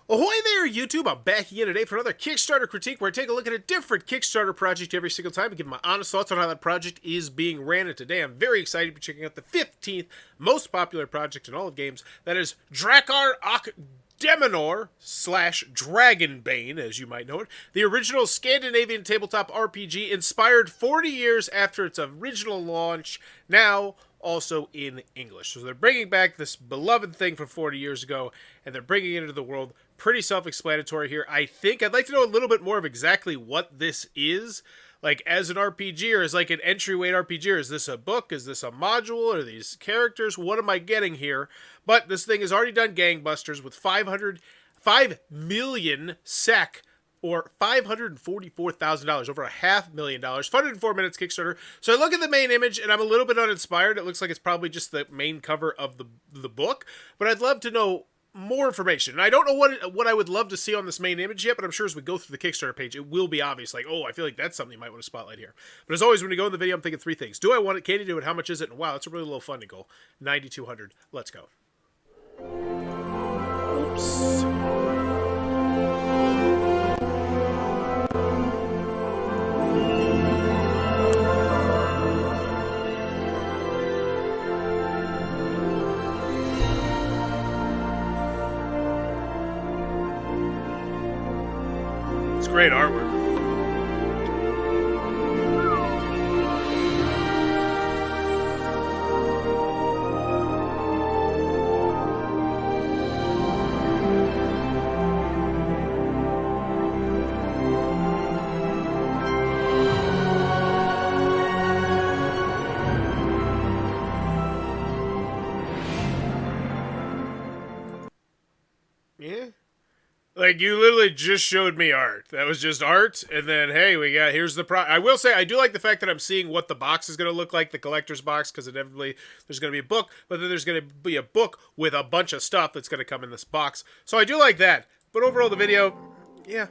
Ahoy there, YouTube! I'm back again today for another Kickstarter critique where I take a look at a different Kickstarter project every single time and give my honest thoughts on how that project is being ran. And today I'm very excited to be checking out the 15th most popular project in all of games. That is Drakar och slash Dragonbane, as you might know it. The original Scandinavian tabletop RPG inspired 40 years after its original launch, now also in English. So they're bringing back this beloved thing from 40 years ago, and they're bringing it into the world. Pretty self-explanatory here. I think I'd like to know a little bit more of exactly what this is. Like, as an RPG, or as like an entry-weight RPG, or is this a book? Is this a module? Are these characters? What am I getting here? But this thing has already done gangbusters with 5 million SEK, or $544,000, over $500,000, funded in 4 minutes Kickstarter. So I look at the main image, and I'm a little bit uninspired. It looks like it's probably just the main cover of the book, but I'd love to know more information. And I don't know what I would love to see on this main image yet, but I'm sure as we go through the Kickstarter page, it will be obvious. Like, oh, I feel like that's something you might want to spotlight here. But as always, when you go in the video, I'm thinking 3 things. Do I want it? Can you do it? How much is it? And wow, that's a really low funding goal. 9,200. Let's go. Oops. It's great artwork. Yeah. Like, you literally just showed me art. That was just art, and then, hey, here's the I will say, I do like the fact that I'm seeing what the box is going to look like, the collector's box, because inevitably there's going to be a book, but then there's going to be a book with a bunch of stuff that's going to come in this box. So I do like that. But overall, the video, yeah.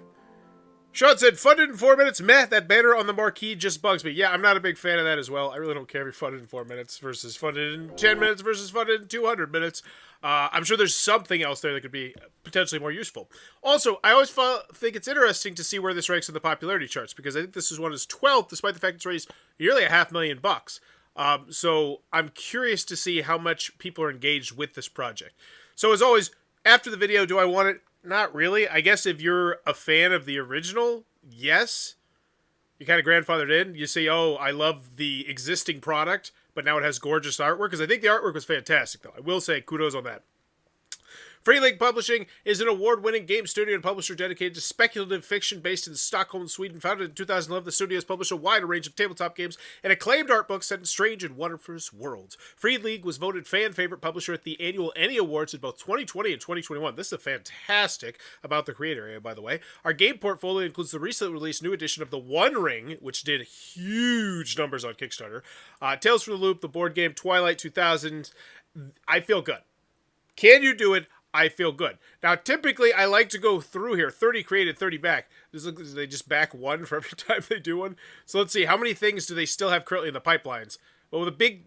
Sean said, funded in 4 minutes, meh, that banner on the marquee just bugs me. Yeah, I'm not a big fan of that as well. I really don't care if you're funded in 4 minutes versus funded in 10 minutes versus funded in 200 minutes. I'm sure there's something else there that could be potentially more useful. Also, I always think it's interesting to see where this ranks in the popularity charts, because I think this is one is 12th, despite the fact it's raised nearly $500,000. So I'm curious to see how much people are engaged with this project. So as always, after the video, do I want it? Not really. I guess if you're a fan of the original, yes. You kind of grandfathered in. You say, oh, I love the existing product, but now it has gorgeous artwork. Because I think the artwork was fantastic, though. I will say kudos on that. Free League Publishing is an award-winning game studio and publisher dedicated to speculative fiction based in Stockholm, Sweden. Founded in 2011, the studio has published a wide range of tabletop games and acclaimed art books set in strange and wondrous worlds. Free League was voted fan favorite publisher at the annual Annie Awards in both 2020 and 2021. This is a fantastic about the creator area, by the way. Our game portfolio includes the recently released new edition of The One Ring, which did huge numbers on Kickstarter. Tales from the Loop, the board game, Twilight 2000. I feel good. Can you do it? I feel good. Now, typically, I like to go through here. 30 created, 30 back. They just back one for every time they do one. So let's see. How many things do they still have currently in the pipelines? Well, with a big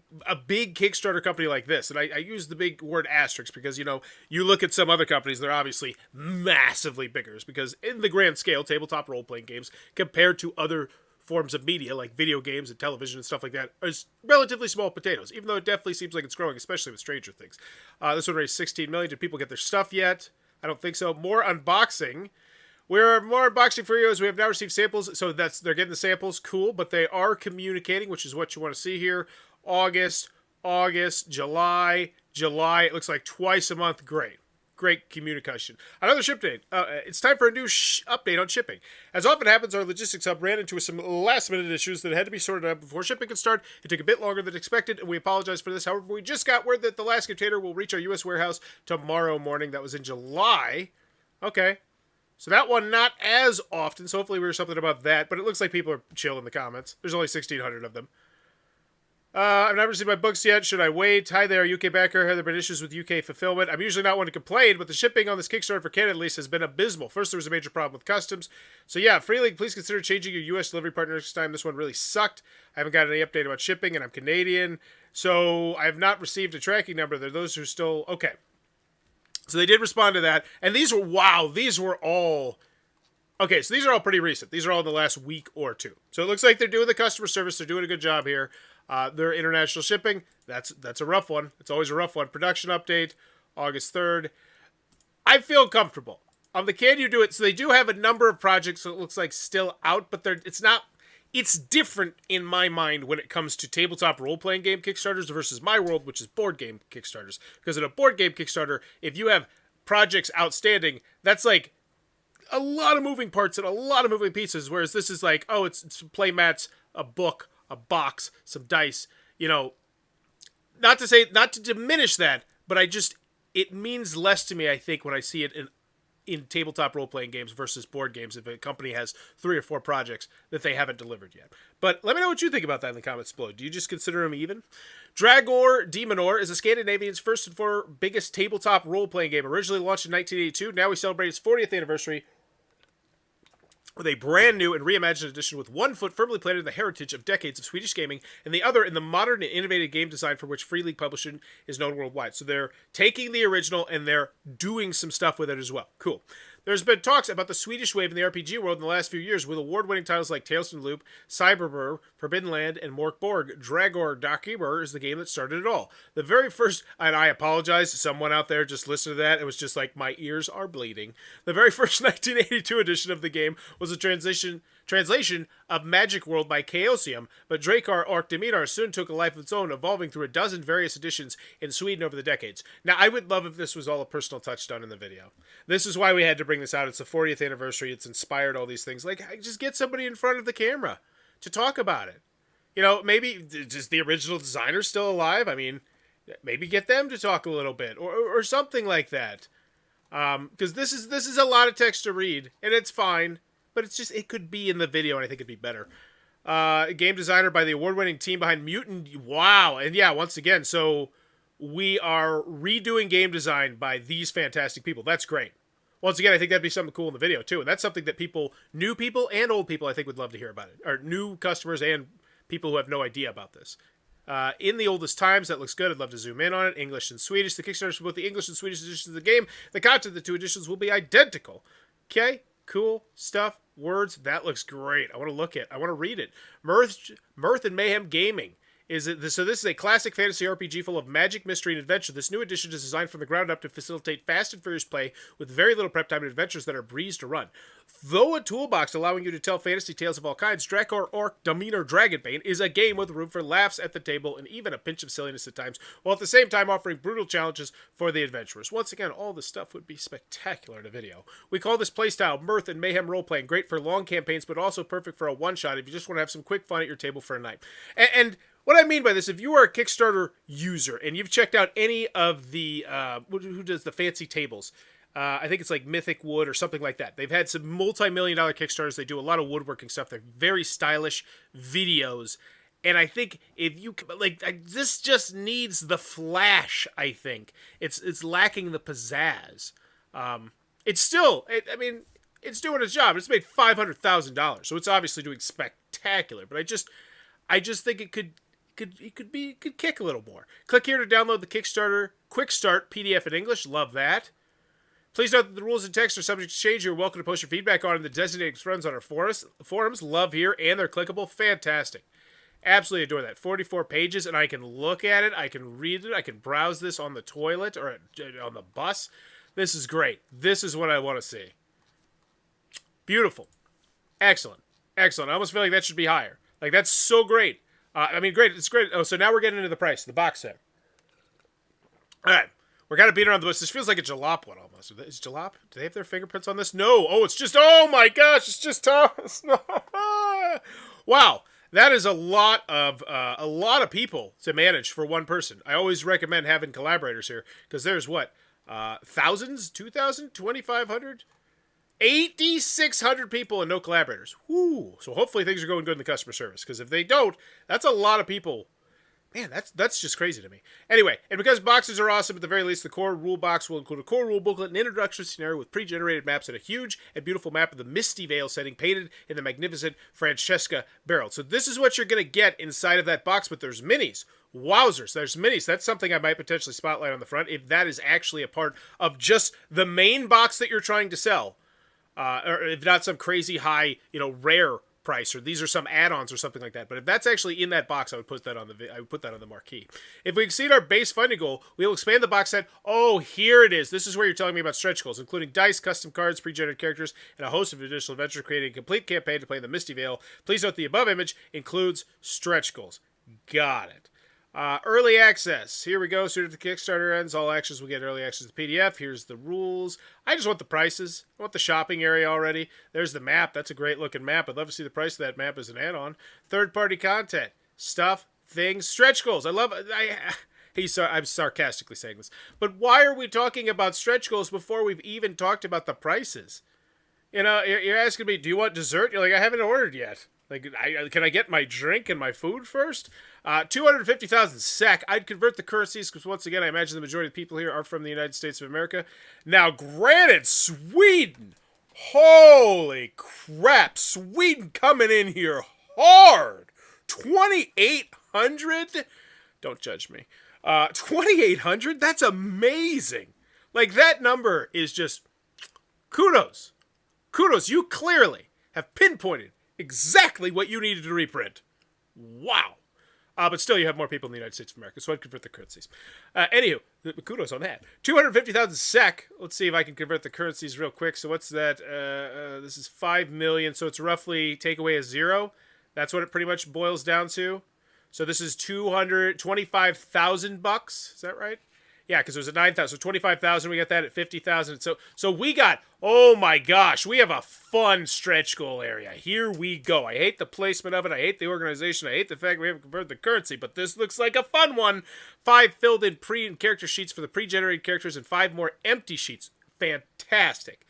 Kickstarter company like this, and I use the big word asterisk because, you know, you look at some other companies, they're obviously massively bigger. Because in the grand scale, tabletop role-playing games, compared to other forms of media like video games and television and stuff like that, is relatively small potatoes, even though it definitely seems like it's growing, especially with Stranger Things. This one raised 16 million. Did people get their stuff yet? I don't think so. More unboxing. We're more unboxing for you as we have now received samples. So they're getting the samples, cool, but they are communicating, which is what you want to see here. August, July. It looks like twice a month. Great communication. Another ship date. It's time for a new update on shipping. As often happens, our logistics hub ran into some last-minute issues that had to be sorted out before shipping could start. It took a bit longer than expected, and we apologize for this. However, we just got word that the last container will reach our U.S. warehouse tomorrow morning. That was in July. Okay. So that one not as often, so hopefully we hear something about that, but it looks like people are chill in the comments. There's only 1,600 of them. I've never received my books yet. Should I wait? Hi there, UK backer. Have there been issues with UK fulfillment? I'm usually not one to complain, but the shipping on this Kickstarter for Canada at least has been abysmal. First, there was a major problem with customs. So yeah, Free League, please consider changing your US delivery partner next time. This one really sucked. I haven't got any update about shipping, and I'm Canadian. So I have not received a tracking number. There are those who are still... Okay. So they did respond to that. And these were, wow, these were all... Okay, so these are all pretty recent. These are all in the last week or two. So it looks like they're doing the customer service. They're doing a good job here. Their international shipping, that's a rough one. It's always a rough one. Production update, August 3rd. I feel comfortable. On the Can You Do It, so they do have a number of projects that looks like still out, but it's different in my mind when it comes to tabletop role-playing game Kickstarters versus my world, which is board game Kickstarters. Because in a board game Kickstarter, if you have projects outstanding, that's like a lot of moving parts and a lot of moving pieces, whereas this is like, oh, it's some play mats, a book, a box, some dice, not to diminish that, but it means less to me, I think, when I see it in tabletop role-playing games versus board games if a company has 3 or 4 projects that they haven't delivered yet. But let me know what you think about that in the comments below. Do you just consider them even? Dragor Demonor is a Scandinavian's first and biggest tabletop role-playing game. Originally launched in 1982, now we celebrate its 40th anniversary with a brand new and reimagined edition with one foot firmly planted in the heritage of decades of Swedish gaming and the other in the modern and innovative game design for which Free League Publishing is known worldwide. So they're taking the original and they're doing some stuff with it as well. Cool. There's been talks about the Swedish wave in the RPG world in the last few years with award-winning titles like Tales from the Loop, Cyberburr, Forbidden Land, and Mork Borg. Dragor Dakibur is the game that started it all. The very first, and I apologize to someone out there just listened to that, it was just like, my ears are bleeding. The very first 1982 edition of the game was a translation of Magic World by Chaosium, but Drakar och Demonor soon took a life of its own, evolving through a dozen various editions in Sweden over the decades. Now, I would love if this was all a personal touch done in the video. This is why we had to bring this out. It's the 40th anniversary. It's inspired all these things. Like, just get somebody in front of the camera to talk about it. Maybe is the original designer still alive? I mean, maybe get them to talk a little bit or something like that. Because this is a lot of text to read, and it's fine. But it could be in the video, and I think it'd be better. Game designer by the award-winning team behind Mutant. Wow. And yeah, once again, so we are redoing game design by these fantastic people. That's great. Once again, I think that'd be something cool in the video, too. And that's something that new people and old people, I think would love to hear about it. Or new customers and people who have no idea about this. In the oldest times, that looks good. I'd love to zoom in on it. English and Swedish. The Kickstarter for both the English and Swedish editions of the game. The content of the 2 editions will be identical. Okay? Cool stuff, words, that looks great. I want to read it. Mirth and Mayhem Gaming. So this is a classic fantasy RPG full of magic, mystery, and adventure. This new edition is designed from the ground up to facilitate fast and furious play with very little prep time and adventures that are a breeze to run. Though a toolbox allowing you to tell fantasy tales of all kinds, Drakar och Demonor Dragonbane is a game with room for laughs at the table and even a pinch of silliness at times, while at the same time offering brutal challenges for the adventurers. Once again, all this stuff would be spectacular in a video. We call this playstyle Mirth and Mayhem Roleplaying. Great for long campaigns, but also perfect for a one-shot if you just want to have some quick fun at your table for a night. And what I mean by this, if you are a Kickstarter user and you've checked out any of the, who does the fancy tables, I think it's like Mythic Wood or something like that. They've had some multi-million-dollar Kickstarters. They do a lot of woodworking stuff. They're very stylish videos. And I think if you, this just needs the flash, I think. It's lacking the pizzazz. It's still, it's doing its job. It's made $500,000, so it's obviously doing spectacular. But I just think it could kick a little more. Click here to download the Kickstarter Quick Start PDF in English. Love that. Please note that the rules and text are subject to change. You're welcome to post your feedback on the designated threads on our forums. Love here, and they're clickable. Fantastic. Absolutely adore that. 44 pages, and I can look at it. I can read it. I can browse this on the toilet or on the bus. This is great. This is what I want to see. Beautiful. Excellent. Excellent. I almost feel like that should be higher. Like, that's so great. Great. It's great. Oh, so now we're getting into the price. The box set. All right. We're kind of beating around the bush. This feels like a Jalop one almost. Is Jalop? Do they have their fingerprints on this? No. Oh, it's just, oh my gosh. It's just Thomas. Wow. That is a lot of people to manage for one person. I always recommend having collaborators here because there's what? Thousands? 2,000? 2,500? 8,600 people and no collaborators. Woo! So hopefully things are going good in the customer service because if they don't, that's a lot of people Man, that's just crazy to me. Anyway, and because boxes are awesome, at the very least, the core rule box will include a core rule booklet, an introductory scenario with pre-generated maps, and a huge and beautiful map of the Misty Vale setting painted in the magnificent Francesca barrel. So this is what you're going to get inside of that box, but there's minis. Wowzers, there's minis. That's something I might potentially spotlight on the front, if that is actually a part of just the main box that you're trying to sell. Or if not some crazy high, rare price, or these are some add-ons or something like that. But if that's actually in that box, I would put that on the marquee. If we exceed our base funding goal, we will expand the box set. Oh, here it is. This is where you're telling me about stretch goals, including dice, custom cards, pre-generated characters, and a host of additional adventures, creating a complete campaign to play in the Misty Vale. Please note the above image includes stretch goals. Got it. Early access. Here we go. Soon as the Kickstarter ends, all actions will get early access to the PDF. Here's the rules. I just want the prices. I want the shopping area already. There's the map. That's a great looking map. I'd love to see the price of that map as an add-on. Third-party content. Stuff, things, stretch goals. I love it. I'm sarcastically saying this. But why are we talking about stretch goals before we've even talked about the prices? You're asking me, do you want dessert? You're like, I haven't ordered yet. Like, can I get my drink and my food first? 250,000 SEK. I'd convert the currencies because, once again, I imagine the majority of people here are from the United States of America. Now, granted, Sweden. Holy crap. Sweden coming in here hard. 2,800? Don't judge me. 2,800? That's amazing. Like, that number is just kudos. Kudos. You clearly have pinpointed exactly what you needed to reprint. Wow. But still, you have more people in the United States of America, so I'd convert the currencies. Anywho, kudos on that. 250,000 SEK. Let's see if I can convert the currencies real quick. So what's that? This is 5 million, so it's roughly take away a zero. That's what it pretty much boils down to. So this is 225,000 bucks. Is that right? Yeah, because it was at 9,000. So 25,000, we got that at 50,000. So we got, oh my gosh, we have a fun stretch goal area. Here we go. I hate the placement of it. I hate the organization. I hate the fact we haven't converted the currency, but this looks like a fun one. 5 filled in pre and character sheets for the pre-generated characters and 5 more empty sheets. Fantastic.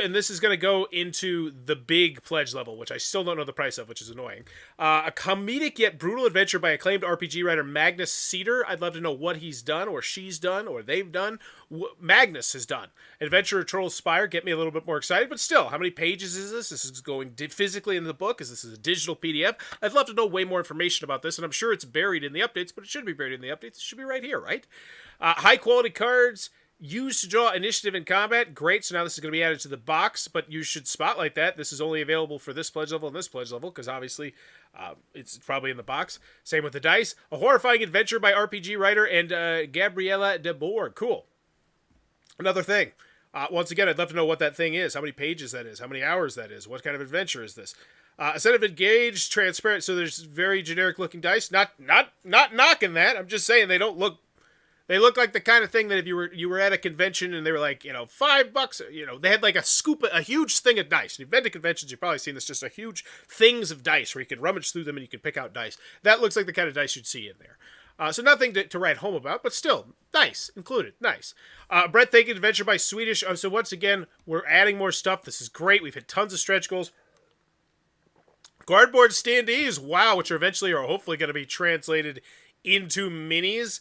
And this is going to go into the big pledge level, which I still don't know the price of, which is annoying. A comedic yet brutal adventure by acclaimed RPG writer Magnus Cedar. I'd love to know what he's done, or she's done, or they've done. Magnus has done. Adventure Troll Spire, get me a little bit more excited, but still, how many pages is this? This is going physically in the book. Is this a digital PDF? I'd love to know way more information about this, and I'm sure it's buried in the updates, but it should be buried in the updates. It should be right here, right? High quality cards. Used to draw initiative in combat. Great, so now this is going to be added to the box, but you should spotlight that. This is only available for this pledge level and this pledge level, because obviously it's probably in the box. Same with the dice. A horrifying adventure by RPG writer and Gabriella de Boer. Cool. Another thing. Once again, I'd love to know what that thing is, how many pages that is, how many hours that is, what kind of adventure is this. A set of engaged, transparent, so there's very generic looking dice. Not knocking that. I'm just saying they don't look. They look like the kind of thing that if you were at a convention and they were like, $5, they had like a huge thing of dice. If you've been to conventions, you've probably seen this, just a huge things of dice where you can rummage through them and you can pick out dice. That looks like the kind of dice you'd see in there. So nothing to write home about, but still, dice included. Nice. Breathtaking adventure by Swedish. So once again, we're adding more stuff. This is great. We've hit tons of stretch goals. Cardboard standees, wow, which eventually are hopefully going to be translated into minis.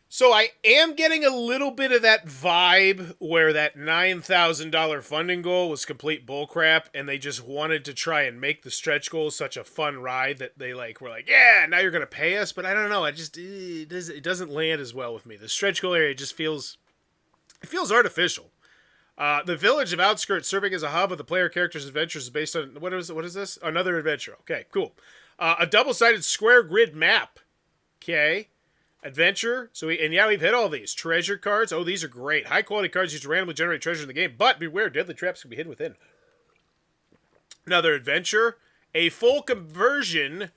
So I am getting a little bit of that vibe where that $9,000 funding goal was complete bullcrap, and they just wanted to try and make the stretch goal such a fun ride that they were like, yeah, now you're going to pay us. But I don't know. It doesn't land as well with me. The stretch goal area just feels artificial. The village of Outskirts, serving as a hub of the player character's adventures, is based on, what is this? Another adventure. Okay, cool. A double-sided square grid map. Okay. Adventure. We've hit all these. Treasure cards. Oh, these are great. High quality cards used to randomly generate treasure in the game, but beware, deadly traps can be hidden within. Another adventure. A full conversion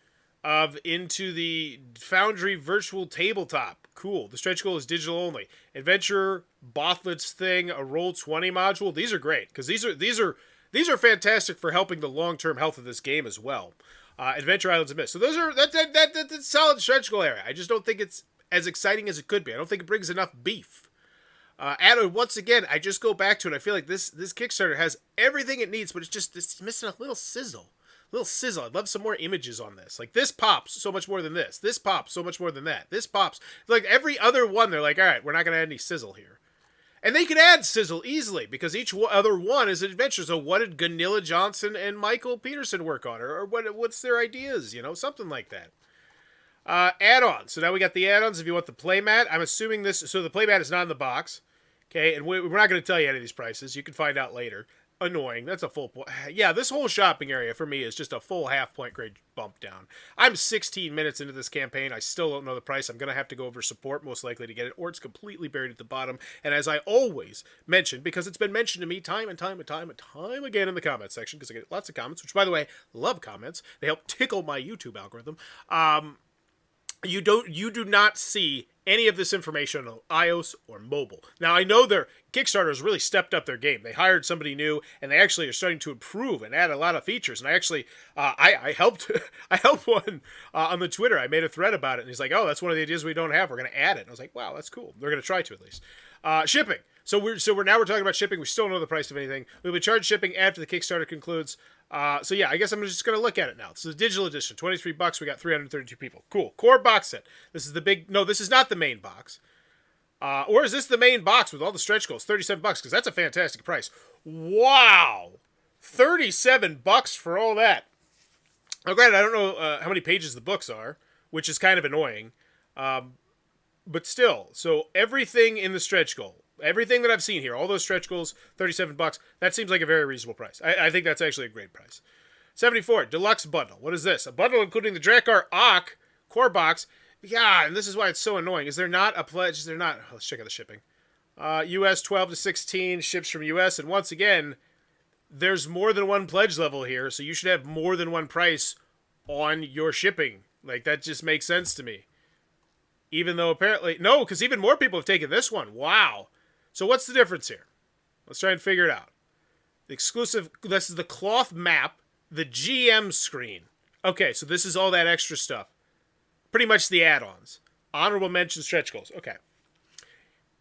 into the Foundry virtual tabletop. Cool. The stretch goal is digital only. Adventure, Bothlet's thing, a Roll20 module. These are great because these are fantastic for helping the long-term health of this game as well. Adventure Islands of Mist. So that's a solid stretch goal area. I just don't think it's as exciting as it could be. I don't think it brings enough beef. And once again, I just go back to it. I feel like this Kickstarter has everything it needs, but it's missing a little sizzle. little sizzle. I'd love some more images on this. Like, this pops so much more than this. This pops so much more than that. This pops. Like, every other one, they're like, all right, we're not going to add any sizzle here. And they could add sizzle easily, because each other one is an adventure. So what did Gunilla Johnson and Michael Peterson work on? Or what's their ideas? You know, something like that. Add-ons. So now we got the add-ons if you want the playmat. I'm assuming this... So the playmat is not in the box. Okay, and we're not going to tell you any of these prices. You can find out later. Annoying. That's a full point. Yeah, this whole shopping area for me is just a full half-point grade bump down. I'm 16 minutes into this campaign. I still don't know the price. I'm going to have to go over support, most likely, to get it, or it's completely buried at the bottom. And as I always mention, because it's been mentioned to me time and time again in the comment section, because I get lots of comments, which, by the way, love comments. They help tickle my YouTube algorithm. You do not see any of this information on iOS or mobile. Now, I know their Kickstarter has really stepped up their game. They hired somebody new, and they actually are starting to improve and add a lot of features. And I actually, I helped one on the Twitter. I made a thread about it, and he's like, "Oh, that's one of the ideas we don't have. We're going to add it." And I was like, "Wow, that's cool. They're going to try to at least." Shipping. So we're talking about shipping. We still don't know the price of anything. We'll be charged shipping after the Kickstarter concludes. So yeah, I guess I'm just going to look at it now. This is a digital edition, $23. We got 332 people. Cool. Core box set. This is the big... No, this is not the main box. Or is this the main box with all the stretch goals? $37, because that's a fantastic price. Wow! $37 for all that. Now, granted, I don't know how many pages the books are, which is kind of annoying. But still, so everything in the stretch goal, everything that I've seen here, all those stretch goals, $37, that seems like a very reasonable price. I think that's actually a great price. 74, deluxe bundle. What is this? A bundle including the Drakar och core box. Yeah, and this is why it's so annoying. Is there not a pledge? Is there not... Let's check out the shipping. US 12 to 16, ships from US. And once again, there's more than one pledge level here, so you should have more than one price on your shipping. Like, that just makes sense to me. Even though apparently... No, because even more people have taken this one. Wow. So what's the difference here? Let's try and figure it out. The exclusive... This is the cloth map. The GM screen. Okay, so this is all that extra stuff. Pretty much the add-ons. Honorable mention stretch goals. Okay.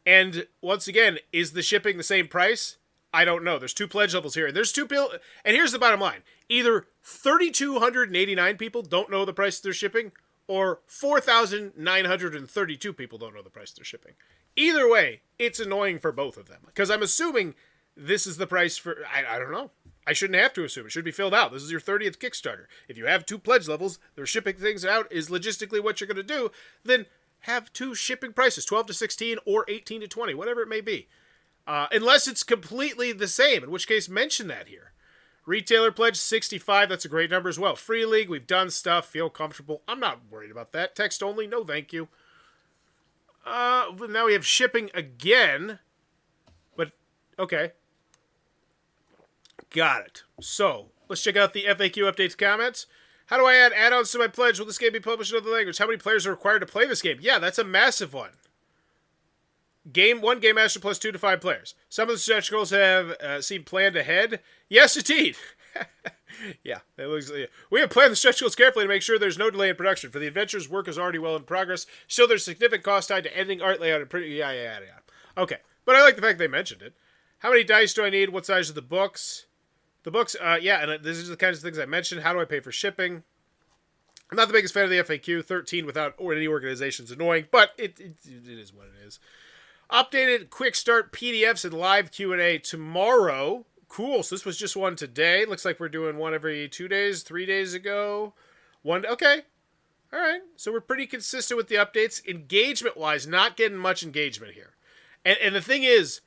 And once again, is the shipping the same price? I don't know. There's two pledge levels here. And there's and here's the bottom line. Either 3,289 people don't know the price of their shipping, or 4,932 people don't know the price of their shipping. Either way, it's annoying for both of them. Because I'm assuming this is the price for... I don't know. I shouldn't have to assume. It should be filled out. This is your 30th Kickstarter. If you have two pledge levels, they're shipping things out is logistically what you're going to do, then have two shipping prices, 12 to 16 or 18 to 20, whatever it may be. Unless it's completely the same, in which case mention that here. Retailer pledge 65, that's a great number as well. Free League, we've done stuff, feel comfortable. I'm not worried about that. Text only, no thank you. Now we have shipping again. But, okay. Got it. So, let's check out the FAQ updates comments. How do I add add-ons to my pledge? Will this game be published in other language? How many players are required to play this game? Yeah, that's a massive one. One Game Master plus 2 to 5 players. Some of the stretch goals have seemed planned ahead. Yes, indeed. Yeah, it looks. We have planned the stretch goals carefully to make sure there's no delay in production. For the adventures, work is already well in progress. Still, there's significant cost tied to editing, art layout, and printing. Yeah. Okay, but I like the fact they mentioned it. How many dice do I need? What size are the books? The books, yeah, and this is the kinds of things I mentioned. How do I pay for shipping? I'm not the biggest fan of the FAQ. 13 without any organization is annoying, but it is what it is. Updated quick start PDFs and live Q&A tomorrow. Cool, so this was just one today. Looks like we're doing one every 2 days, 3 days ago. Okay. All right, so we're pretty consistent with the updates. Engagement-wise, not getting much engagement here. And the thing is,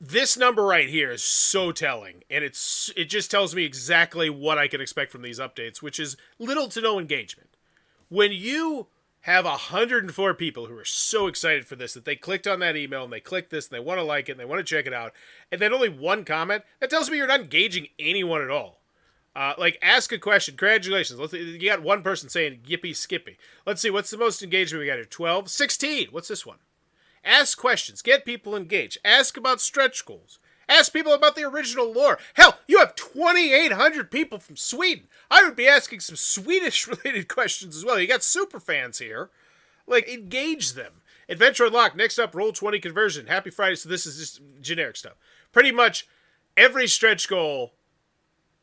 this number right here is so telling, and it just tells me exactly what I can expect from these updates, which is little to no engagement. When you have 104 people who are so excited for this that they clicked on that email and they clicked this and they want to like it and they want to check it out, and then only one comment, that tells me you're not engaging anyone at all. Like, ask a question. Congratulations. You got one person saying yippee skippy. Let's see, what's the most engagement we got here? 12? 16. What's this one? Ask questions. Get people engaged. Ask about stretch goals. Ask people about the original lore. Hell, you have 2,800 people from Sweden. I would be asking some Swedish-related questions as well. You got super fans here. Like, engage them. Adventure Unlocked. Next up, Roll20 conversion. Happy Friday. So this is just generic stuff. Pretty much every stretch goal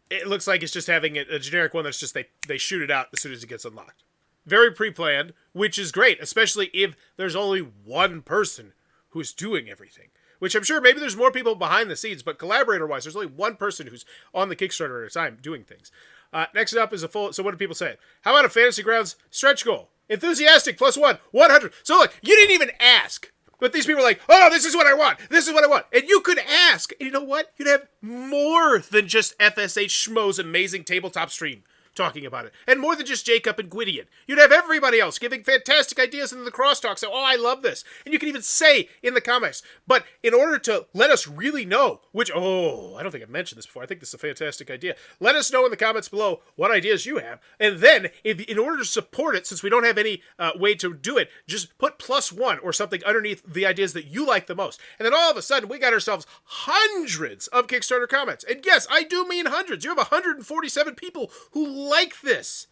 it looks like it's just having a generic one that's just they shoot it out as soon as it gets unlocked. Very pre-planned, which is great, especially if there's only one person who's doing everything. Which I'm sure maybe there's more people behind the scenes, but collaborator-wise, there's only one person who's on the Kickstarter at a time doing things. Next up is a full... So what do people say? How about a Fantasy Grounds stretch goal? Enthusiastic, +1, 100. So look, you didn't even ask. But these people are like, oh, this is what I want. This is what I want. And you could ask. And you know what? You'd have more than just FSH Schmo's amazing tabletop stream talking about it. And more than just Jacob and Gwydion. You'd have everybody else giving fantastic ideas in the crosstalk. So, oh, I love this. And you can even say in the comments. But in order to let us really know which... Oh, I don't think I've mentioned this before. I think this is a fantastic idea. Let us know in the comments below what ideas you have. And then, if in order to support it, since we don't have any way to do it, just put +1 or something underneath the ideas that you like the most. And then all of a sudden, we got ourselves hundreds of Kickstarter comments. And yes, I do mean hundreds. You have 147 people who like this.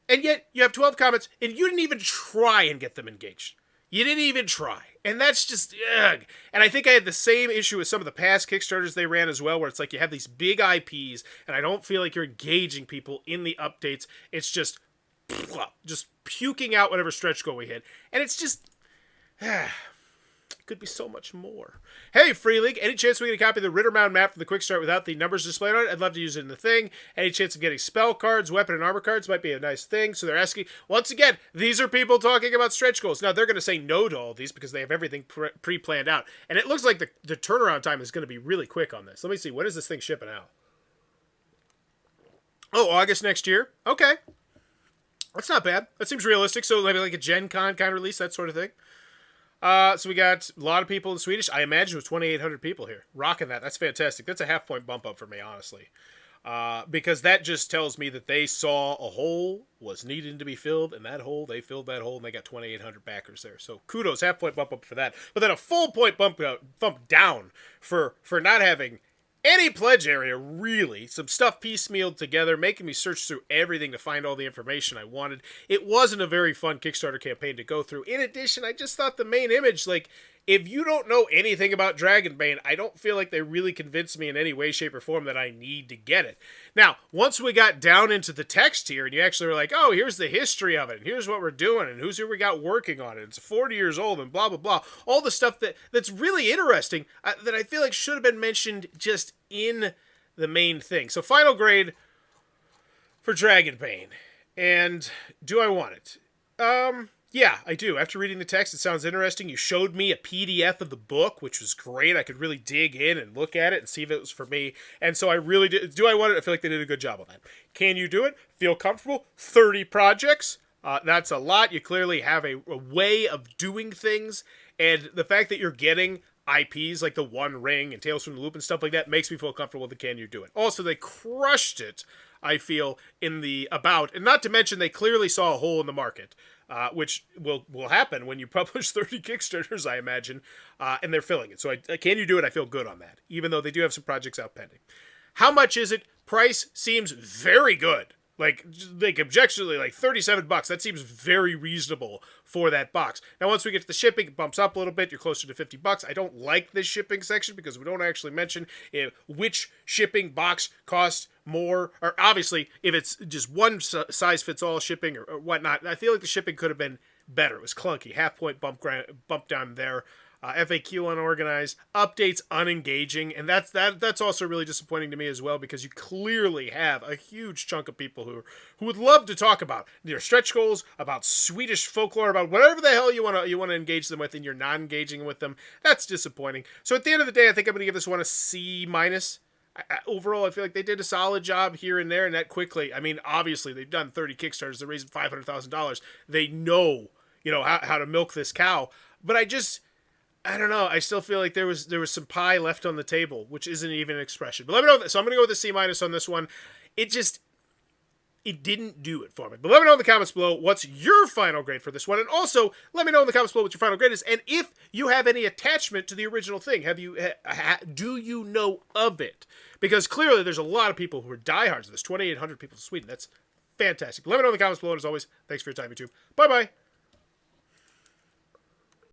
And yet, you have 12 comments, and you didn't even try and get them engaged. You didn't even try. And that's just, ugh. And I think I had the same issue with some of the past Kickstarters they ran as well, where it's like you have these big IPs, and I don't feel like you're engaging people in the updates. It's just puking out whatever stretch goal we hit. And it's just... could be so much more. Hey, Free League, any chance we get a copy of the Rittermound map from the Quick Start without the numbers displayed on it? I'd love to use it in the thing. Any chance of getting spell cards, weapon and armor cards? Might be a nice thing. So they're asking, once again, these are people talking about stretch goals. Now, they're going to say no to all these because they have everything pre-planned out. And it looks like the turnaround time is going to be really quick on this. Let me see. When is this thing shipping out? Oh, August next year? Okay. That's not bad. That seems realistic. So maybe like a Gen Con kind of release, that sort of thing. So we got a lot of people in Swedish. I imagine it was 2,800 people here. Rocking that. That's fantastic. That's a half-point bump up for me, honestly. Because that just tells me that they saw a hole was needing to be filled, and that hole, they filled that hole, and they got 2,800 backers there. So kudos, half-point bump up for that. But then a full-point bump down for not having any pledge area, really. Some stuff piecemealed together, making me search through everything to find all the information I wanted. It wasn't a very fun Kickstarter campaign to go through. In addition, I just thought the main image, like, if you don't know anything about Dragonbane, I don't feel like they really convinced me in any way, shape, or form that I need to get it. Now, once we got down into the text here, and you actually were like, oh, here's the history of it, and here's what we're doing, and who we got working on it, it's 40 years old, and blah, blah, blah. All the stuff that's really interesting that I feel like should have been mentioned just in the main thing. So, final grade for Dragonbane. And do I want it? Yeah, I do. After reading the text, it sounds interesting. You showed me a PDF of the book, which was great. I could really dig in and look at it and see if it was for me. And so I really did. Do I want it? I feel like they did a good job on that. Can you do it? Feel comfortable? 30 projects. That's a lot. You clearly have a way of doing things. And the fact that you're getting IPs like the One Ring and Tales from the Loop and stuff like that makes me feel comfortable with the Can You Do It. Also, they crushed it, I feel, in the About. And not to mention, they clearly saw a hole in the market. Which will happen when you publish 30 Kickstarters, I imagine, and they're filling it. So Can You Do It? I feel good on that, even though they do have some projects out pending. How much is it? Price seems very good. Like objectively, like $37. That seems very reasonable for that box. Now, once we get to the shipping, it bumps up a little bit. You're closer to $50. I don't like this shipping section because we don't actually mention which shipping box costs more. Or obviously, if it's just one size fits all shipping or whatnot, I feel like the shipping could have been better. It was clunky. Half-point bump down there. FAQ unorganized, updates unengaging, and that's also really disappointing to me as well, because you clearly have a huge chunk of people who would love to talk about their stretch goals, about Swedish folklore, about whatever the hell you want to engage them with, and you're not engaging with them. That's disappointing. So at the end of the day, I think I'm going to give this one a C-. Overall, I feel like they did a solid job here and there, and that quickly. I mean, obviously, they've done 30 Kickstarters. They're raising $500,000. They know, how to milk this cow. But I don't know. I still feel like there was some pie left on the table, which isn't even an expression. But let me know. So I'm going to go with a C- on this one. It didn't do it for me. But let me know in the comments below what's your final grade for this one. And also, let me know in the comments below what your final grade is. And if you have any attachment to the original thing, do you know of it? Because clearly there's a lot of people who are diehards of this. 2,800 people in Sweden. That's fantastic. Let me know in the comments below. And as always, thanks for your time, YouTube. Bye-bye.